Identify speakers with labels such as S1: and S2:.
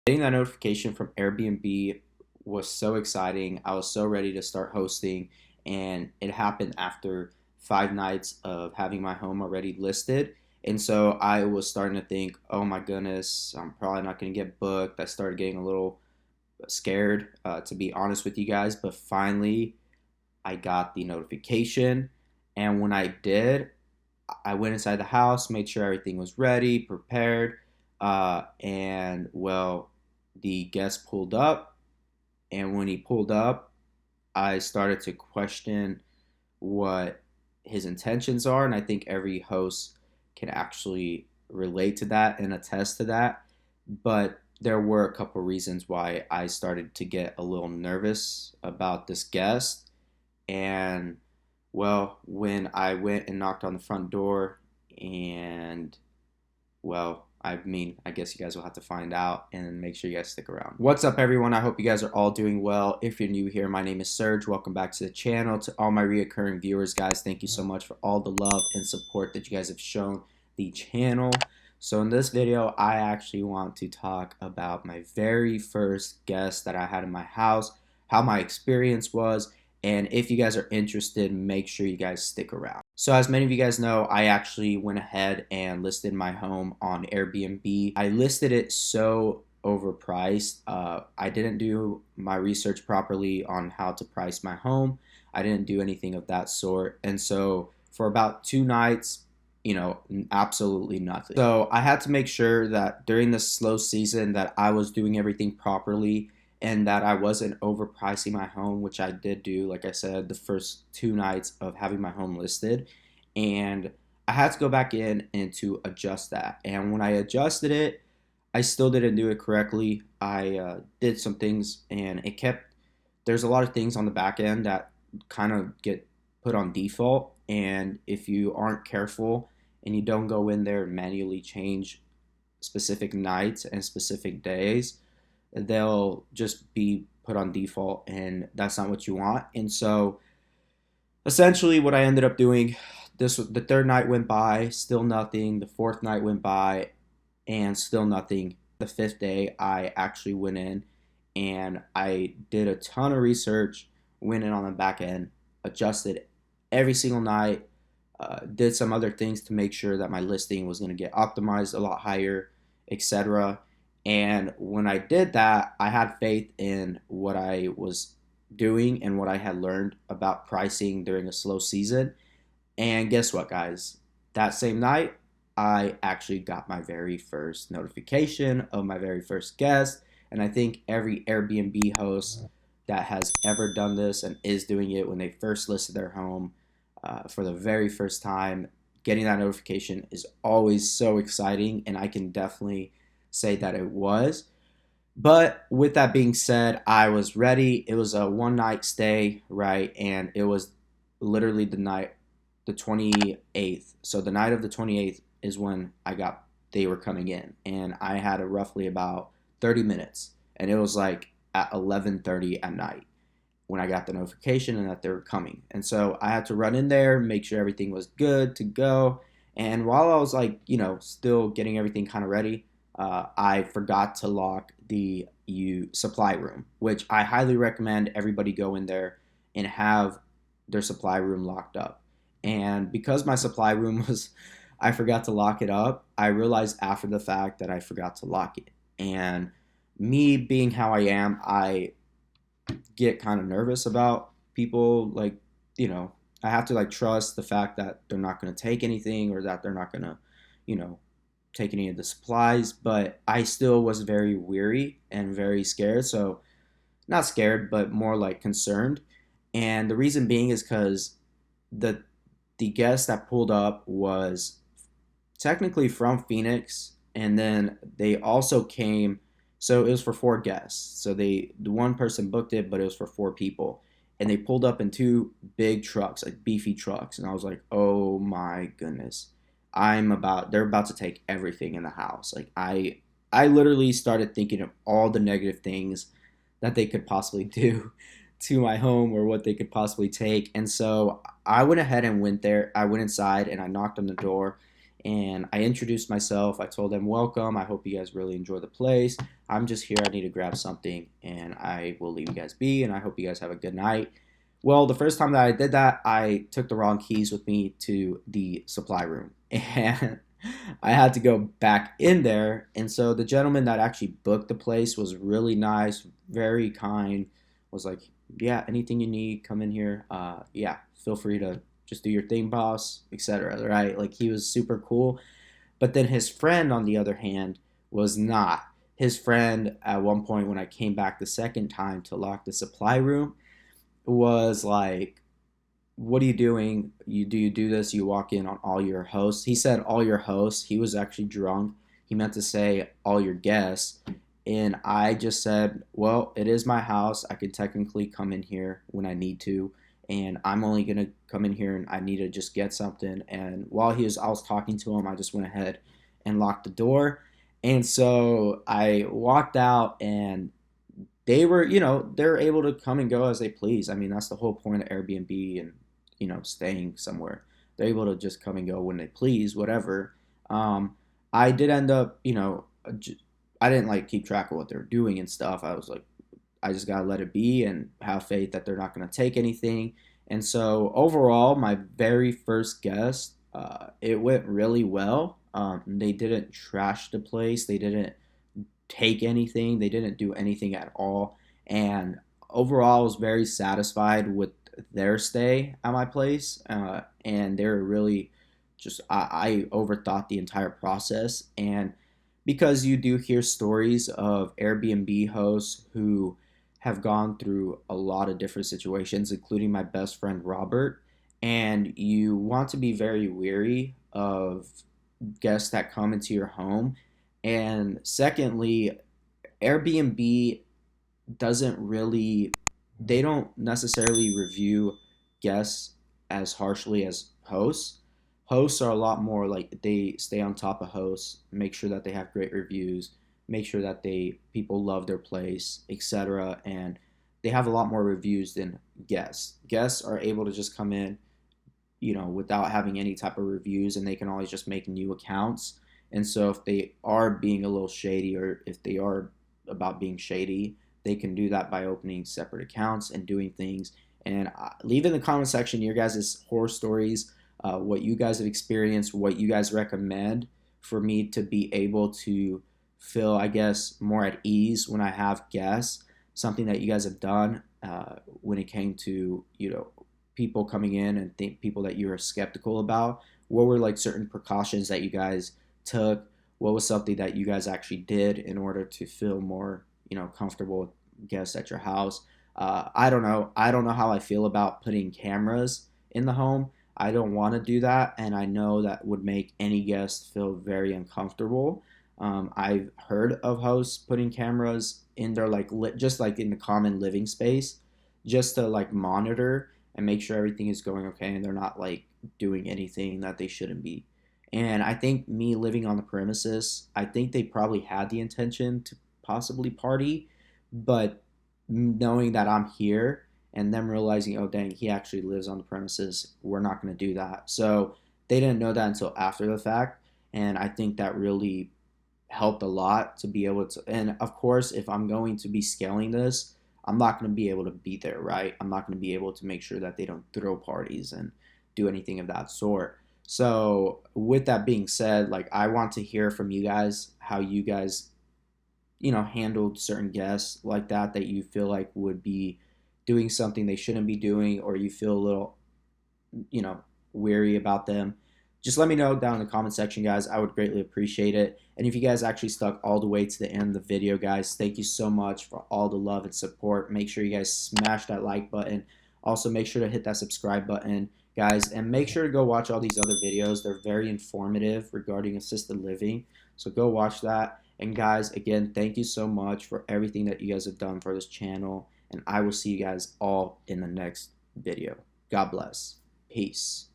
S1: Getting that notification from Airbnb was so exciting. I was so ready to start hosting, and it happened after 5 nights of having my home already listed. And so I was starting to think, oh my goodness, I'm probably not going to get booked. I started getting a little scared, to be honest with you guys. But finally, I got the notification. And when I did, I went inside the house, made sure everything was ready, prepared, and well, the guest pulled up. And when he pulled up, I started to question what his intentions are. And I think every host can actually relate to that and attest to that. But there were a couple reasons why I started to get a little nervous about this guest. And well, when I went and knocked on the front door, and well, I guess you guys will have to find out and make sure you guys stick around. What's up, everyone? I hope you guys are all doing well. If you're new here, my name is Serge. Welcome back to the channel. To all my reoccurring viewers, guys, thank you so much for all the love and support that you guys have shown the channel. So in this video, I actually want to talk about my very first guest that I had in my house, how my experience was, and if you guys are interested, make sure you guys stick around. So as many of you guys know, I actually went ahead and listed my home on Airbnb. I listed it so overpriced. I didn't do my research properly on how to price my home. I didn't do anything of that sort. And so for about 2 nights, absolutely nothing. So I had to make sure that during this slow season that I was doing everything properly and that I wasn't overpricing my home, which I did do, like I said, the first 2 nights of having my home listed. And I had to go back in and to adjust that. And when I adjusted it, I still didn't do it correctly. I did some things, and there's a lot of things on the back end that kind of get put on default. And if you aren't careful and you don't go in there and manually change specific nights and specific days, they'll just be put on default, and that's not what you want. And so essentially what I ended up doing, the third night went by, still nothing. The fourth night went by, and still nothing. The fifth day, I actually went in and I did a ton of research, went in on the back end, adjusted every single night, did some other things to make sure that my listing was going to get optimized a lot higher, etc. And when I did that, I had faith in what I was doing and what I had learned about pricing during a slow season. And guess what, guys? That same night, I actually got my very first notification of my very first guest. And I think every Airbnb host that has ever done this and is doing it when they first listed their home for the very first time, getting that notification is always so exciting. And I can definitely say that it was. But with that being said, I was ready. It was a 1 night stay, right? And it was literally the 28th. So the night of the 28th is when they were coming in, and I had a roughly about 30 minutes, and it was like at 11:30 at night when I got the notification and that they were coming. And so I had to run in there, make sure everything was good to go. And while I was like, still getting everything kind of ready, I forgot to lock the supply room, which I highly recommend everybody go in there and have their supply room locked up. And because my supply room I forgot to lock it up, I realized after the fact that I forgot to lock it. And me being how I am, I get kind of nervous about people. Like, I have to like trust the fact that they're not going to take anything, or that they're not going to, you know, take any of the supplies. But I still was very weary and very scared. So not scared, but more like concerned. And the reason being is because the the guest that pulled up was technically from Phoenix, and then they also came. So it was for 4 guests. So the one person booked it, but it was for 4 people, and they pulled up in 2 big trucks, like beefy trucks, and I was like, oh my goodness, they're about to take everything in the house. Like I literally started thinking of all the negative things that they could possibly do to my home, or what they could possibly take. And so I went ahead and went there. I went inside and I knocked on the door, And I introduced myself. I told them, welcome. I hope you guys really enjoy the place. I'm just here. I need to grab something and I will leave you guys be. And I hope you guys have a good night. Well, the first time that I did that, I took the wrong keys with me to the supply room. And I had to go back in there. And so the gentleman that actually booked the place was really nice, very kind, was like, yeah, anything you need, come in here. Yeah, feel free to just do your thing, boss, etc. Right? Like he was super cool. But then his friend, on the other hand, was not. His friend, at one point when I came back the second time to lock the supply room, was like, what are you doing? You do this? You walk in on all your hosts. He said all your hosts. He was actually drunk. He meant to say all your guests. And I just said, well, it is my house. I can technically come in here when I need to. And I'm only going to come in here and I need to just get something. And while I was talking to him, I just went ahead and locked the door. And so I walked out and they were, they're able to come and go as they please. I mean, that's the whole point of Airbnb and, staying somewhere. They're able to just come and go when they please, whatever. I did end up, I didn't like keep track of what they're doing and stuff. I was like, I just gotta let it be and have faith that they're not gonna take anything. And so overall, my very first guest, it went really well. They didn't trash the place. They didn't take anything. They didn't do anything at all. And overall, I was very satisfied with their stay at my place. And they were really just, I overthought the entire process. And because you do hear stories of Airbnb hosts who have gone through a lot of different situations, including my best friend Robert, and you want to be very wary of guests that come into your home. And secondly, Airbnb doesn't really, they don't necessarily review guests as harshly as hosts. Hosts are a lot more like they stay on top of hosts, make sure that they have great reviews, make sure that people love their place, etc. And they have a lot more reviews than guests. Guests are able to just come in, without having any type of reviews, and they can always just make new accounts. And so if they are being a little shady, or if they are about being shady, they can do that by opening separate accounts and doing things. And leave in the comment section your guys' horror stories, what you guys have experienced, what you guys recommend for me to be able to feel, I guess, more at ease when I have guests. Something that you guys have done when it came to, people coming in and people that you were skeptical about. What were like certain precautions that you guys took? What was something that you guys actually did in order to feel more, comfortable with guests at your house? I don't know. I don't know how I feel about putting cameras in the home. I don't want to do that, and I know that would make any guest feel very uncomfortable. I've heard of hosts putting cameras in their just like in the common living space, just to like monitor and make sure everything is going okay and they're not like doing anything that they shouldn't be. And I think me living on the premises, I think they probably had the intention to possibly party, but knowing that I'm here and them realizing, oh dang, he actually lives on the premises, we're not going to do that. So they didn't know that until after the fact, and I think that really helped a lot to be able to. And of course, if I'm going to be scaling this, I'm not going to be able to be there, right? I'm not going to be able to make sure that they don't throw parties and do anything of that sort. So with that being said, like I want to hear from you guys how you guys, handled certain guests like that you feel like would be doing something they shouldn't be doing, or you feel a little, weary about them. Just let me know down in the comment section, guys. I would greatly appreciate it. And if you guys actually stuck all the way to the end of the video, guys, thank you so much for all the love and support. Make sure you guys smash that like button. Also, make sure to hit that subscribe button, guys. And make sure to go watch all these other videos. They're very informative regarding assisted living. So go watch that. And guys, again, thank you so much for everything that you guys have done for this channel. And I will see you guys all in the next video. God bless. Peace.